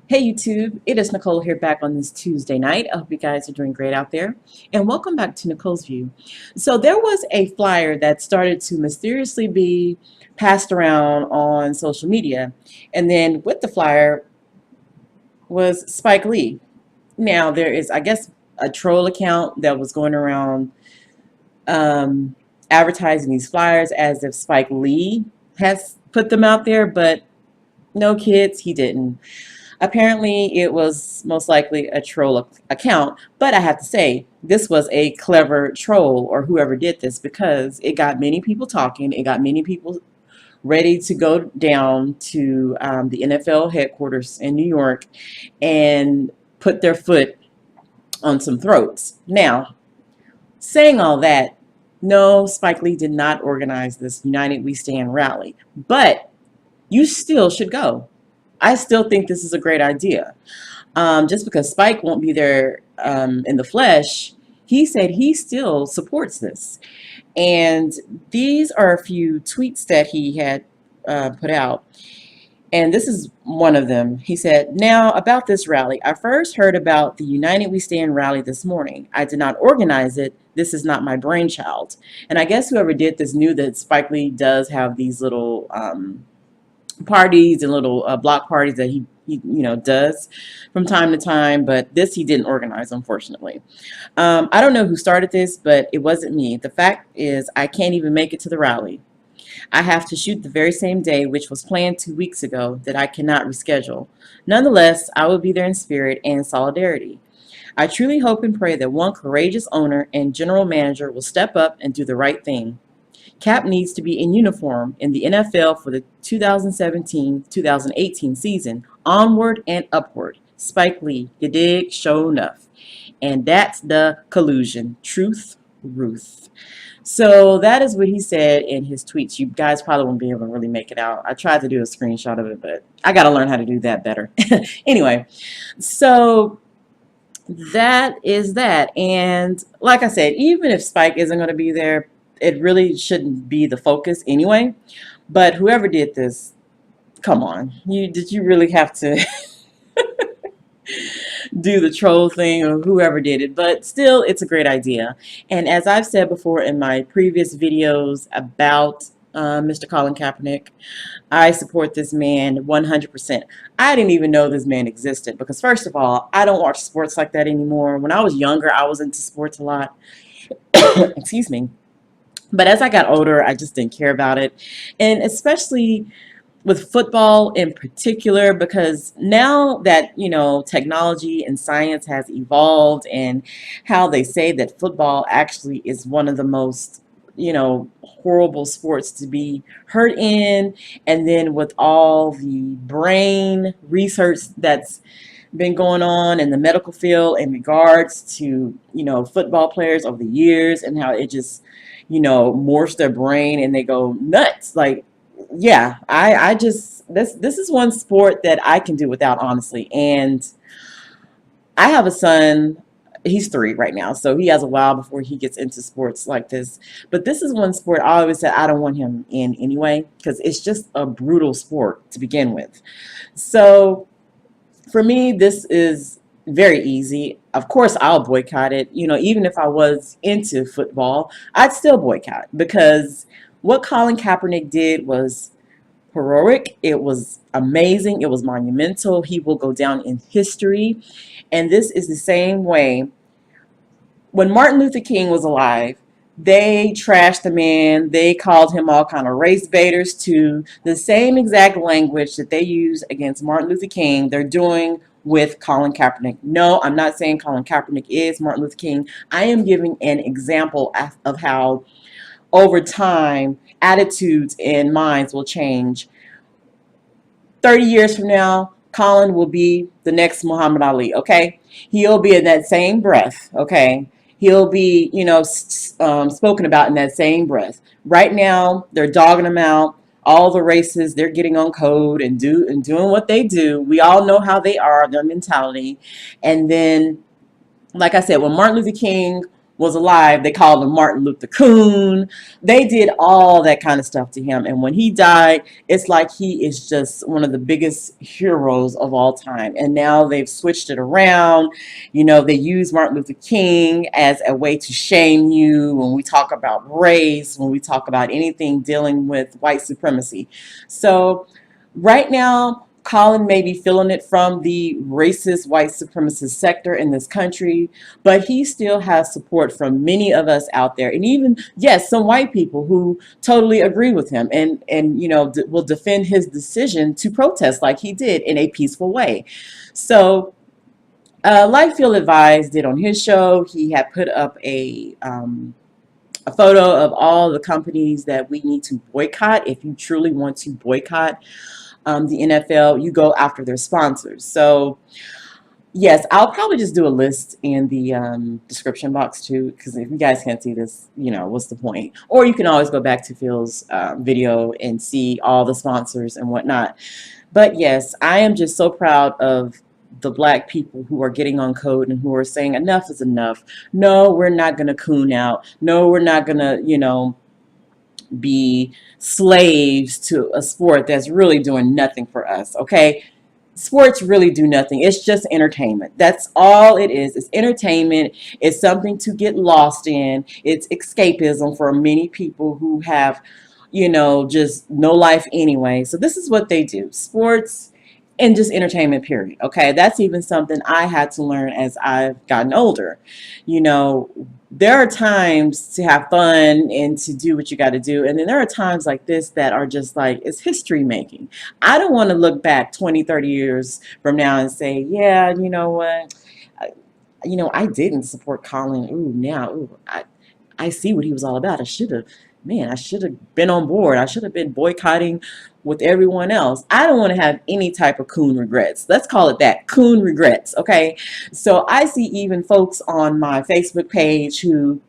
Hey YouTube, it is Nicole here back on this Tuesday night. I hope you guys are doing great out there. And welcome back to Nicole's View. So there was a flyer that started to mysteriously be passed around on social media. And then with the flyer was Spike Lee. Now there is, I guess, a troll account that was going around um, advertising these flyers as if Spike Lee has put them out there, but no kids, he didn't. Apparently, it was most likely a troll account, but I have to say, this was a clever troll or whoever did this because it got many people talking. It got many people ready to go down to the NFL headquarters in New York and put their foot on some throats. Now, saying all that, no, Spike Lee did not organize this United We Stand rally, but you still should go. I still think this is a great idea. Just because Spike won't be there in the flesh, he said he still supports this. And these are a few tweets that he had put out. And this is one of them. He said, "Now, about this rally. I first heard about the United We Stand rally this morning. I did not organize it. This is not my brainchild." And I guess whoever did this knew that Spike Lee does have these little parties and little block parties that he does from time to time, but this he didn't organize, unfortunately. I don't know who started this, but it wasn't me. The fact is I can't even make it to the rally. I have to shoot the very same day, which was planned 2 weeks ago, that I cannot reschedule. Nonetheless, I will be there in spirit and solidarity. I truly hope and pray that one courageous owner and general manager will step up and do the right thing. Cap needs to be in uniform in the NFL for the 2017-2018 season. Onward and upward. Spike Lee, you dig? Show enough. And that's the collusion. Truth, Ruth. So that is what he said in his tweets. You guys probably won't be able to really make it out. I tried to do a screenshot of it, but I got to learn how to do that better. Anyway, so that is that. And like I said, even if Spike isn't going to be there, it really shouldn't be the focus anyway. But whoever did this, come on. Did you really have to do the troll thing, or whoever did it? But still, it's a great idea. And as I've said before in my previous videos about Mr. Colin Kaepernick, I support this man 100%. I didn't even know this man existed because, first of all, I don't watch sports like that anymore. When I was younger, I was into sports a lot. Excuse me. But as I got older, I just didn't care about it. And especially with football in particular, because now that, technology and science has evolved, and how they say that football actually is one of the most, horrible sports to be hurt in. And then with all the brain research that's been going on in the medical field in regards to, football players over the years, and how it just, morphs their brain and they go nuts. Like, yeah, I just, this is one sport that I can do without, honestly. And I have a son. He's 3 right now, so he has a while before he gets into sports like this. But this is one sport I always said I don't want him in anyway, because it's just a brutal sport to begin with. So for me, this is very easy. Of course, I'll boycott it. Even if I was into football, I'd still boycott, because what Colin Kaepernick did was heroic. It was amazing. It was monumental. He will go down in history. And this is the same way. When Martin Luther King was alive, they trashed the man. They called him all kind of race baiters, to the same exact language that they use against Martin Luther King. They're doing with Colin Kaepernick. No, I'm not saying Colin Kaepernick is Martin Luther King. I am giving an example of how over time attitudes and minds will change. 30 years from now, Colin will be the next Muhammad Ali, okay? He'll be in that same breath, okay? He'll be, spoken about in that same breath. Right now, they're dogging him out. All the races, they're getting on code and doing what they do. We all know how they are, their mentality. And then, like I said, when Martin Luther King was alive, they called him Martin Luther Coon. They did all that kind of stuff to him. And when he died, it's like he is just one of the biggest heroes of all time. And now they've switched it around. You know, they use Martin Luther King as a way to shame you when we talk about race, when we talk about anything dealing with white supremacy. So right now, Colin may be feeling it from the racist white supremacist sector in this country, but he still has support from many of us out there, and even, yes, some white people who totally agree with him and you know, will defend his decision to protest like he did in a peaceful way. So like Phil advised did on his show, he had put up a photo of all the companies that we need to boycott. If you truly want to boycott the NFL, you go after their sponsors. So yes, I'll probably just do a list in the description box too, because if you guys can't see this, you know, what's the point? Or you can always go back to Phil's video and see all the sponsors and whatnot. But yes, I am just so proud of the black people who are getting on code and who are saying enough is enough. No, we're not going to coon out. No, we're not going to, you know, be slaves to a sport that's really doing nothing for us. Okay, sports really do nothing. It's just entertainment. That's all it is. It's entertainment. It's something to get lost in. It's escapism for many people who have, you know, just no life anyway. So this is what they do: sports and just entertainment, period. Okay, that's even something I had to learn as I've gotten older. You know, there are times to have fun and to do what you got to do, and then there are times like this that are just like, it's history making. I don't want to look back 20, 30 years from now and say, yeah, you know what, you know, I didn't support Colin. Ooh, now, ooh, I see what he was all about. I should have, man, I should have been on board. I should have been boycotting with everyone else. I don't want to have any type of coon regrets. Let's call it that, coon regrets, okay? So I see even folks on my Facebook page who,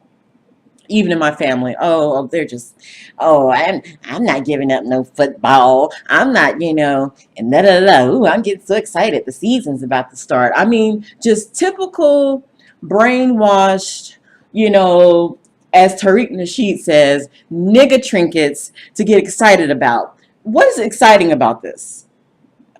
even in my family, oh, they're just, oh, I'm not giving up no football. I'm not, you know, and da da da. Ooh, I'm getting so excited. The season's about to start. I mean, just typical brainwashed, you know, as Tariq Nasheed says, nigga trinkets to get excited about. What is exciting about this?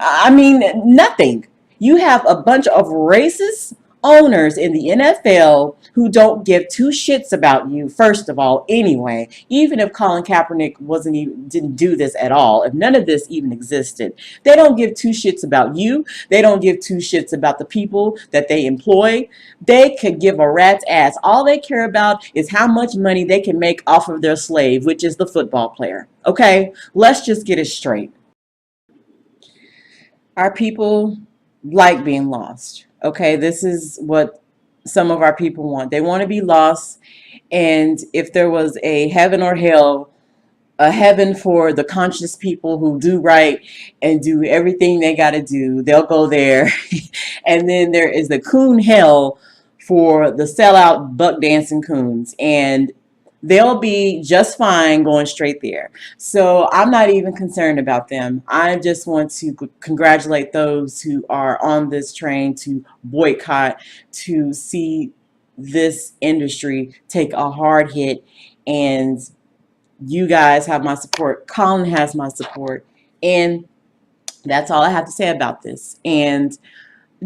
I mean, nothing. You have a bunch of racist owners in the NFL who don't give two shits about you, first of all, anyway. Even if Colin Kaepernick didn't do this at all, if none of this even existed, they don't give two shits about you. They don't give two shits about the people that they employ. They could give a rat's ass. All they care about is how much money they can make off of their slave, which is the football player. Okay? Let's just get it straight. Our people like being lost. Okay, this is what some of our people want. They want to be lost. And if there was a heaven or hell, a heaven for the conscious people who do right and do everything they got to do, they'll go there. And then there is the coon hell for the sellout buck dancing coons. And they'll be just fine going straight there. So I'm not even concerned about them. I just want to congratulate those who are on this train to boycott, to see this industry take a hard hit. And you guys have my support. Colin has my support. And that's all I have to say about this. And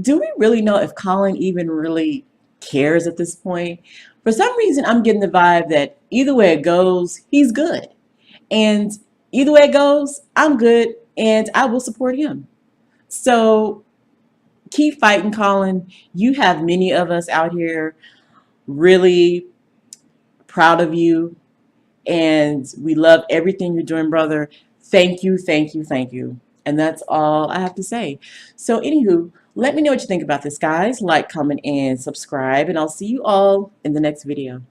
do we really know if Colin even really cares at this point? For some reason, I'm getting the vibe that either way it goes, he's good. And either way it goes, I'm good and I will support him. So keep fighting, Colin. You have many of us out here really proud of you. And we love everything you're doing, brother. Thank you, thank you, thank you. And that's all I have to say. So anywho, let me know what you think about this, guys. Like, comment, and subscribe. And I'll see you all in the next video.